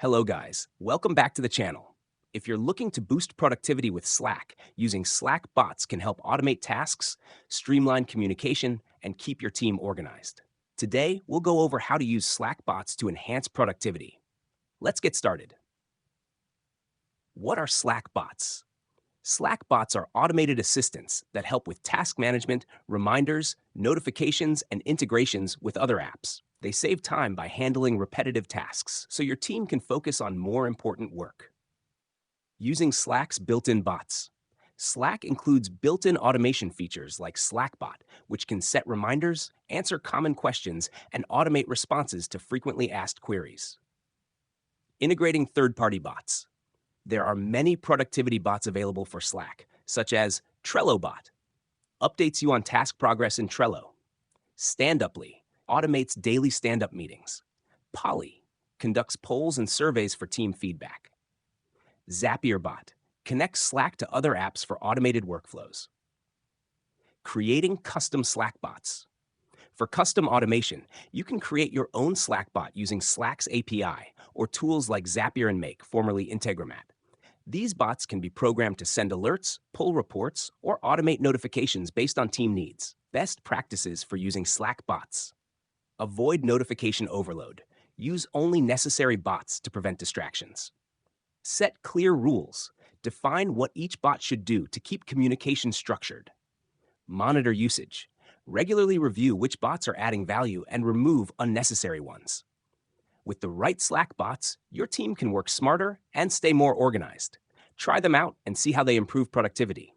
Hello guys, welcome back to the channel. If you're looking to boost productivity with Slack, using Slack bots can help automate tasks, streamline communication, and keep your team organized. Today, we'll go over how to use Slack bots to enhance productivity. Let's get started. What are Slack bots? Slack bots are automated assistants that help with task management, reminders, notifications, and integrations with other apps. They save time by handling repetitive tasks, so your team can focus on more important work. Using Slack's built-in bots. Slack includes built-in automation features like Slackbot, which can set reminders, answer common questions, and automate responses to frequently asked queries. Integrating third-party bots. There are many productivity bots available for Slack, such as Trello bot, updates you on task progress in Trello. Standuply automates daily stand-up meetings. Poly conducts polls and surveys for team feedback. Zapier bot connects Slack to other apps for automated workflows. Creating custom Slack bots. For custom automation, you can create your own Slack bot using Slack's API or tools like Zapier and Make, formerly Integromat. These bots can be programmed to send alerts, pull reports, or automate notifications based on team needs. Best practices for using Slack bots. Avoid notification overload. Use only necessary bots to prevent distractions. Set clear rules. Define what each bot should do to keep communication structured. Monitor usage. Regularly review which bots are adding value and remove unnecessary ones. With the right Slack bots, your team can work smarter and stay more organized. Try them out and see how they improve productivity.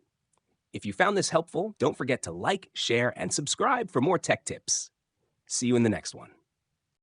If you found this helpful, don't forget to like, share, and subscribe for more tech tips. See you in the next one.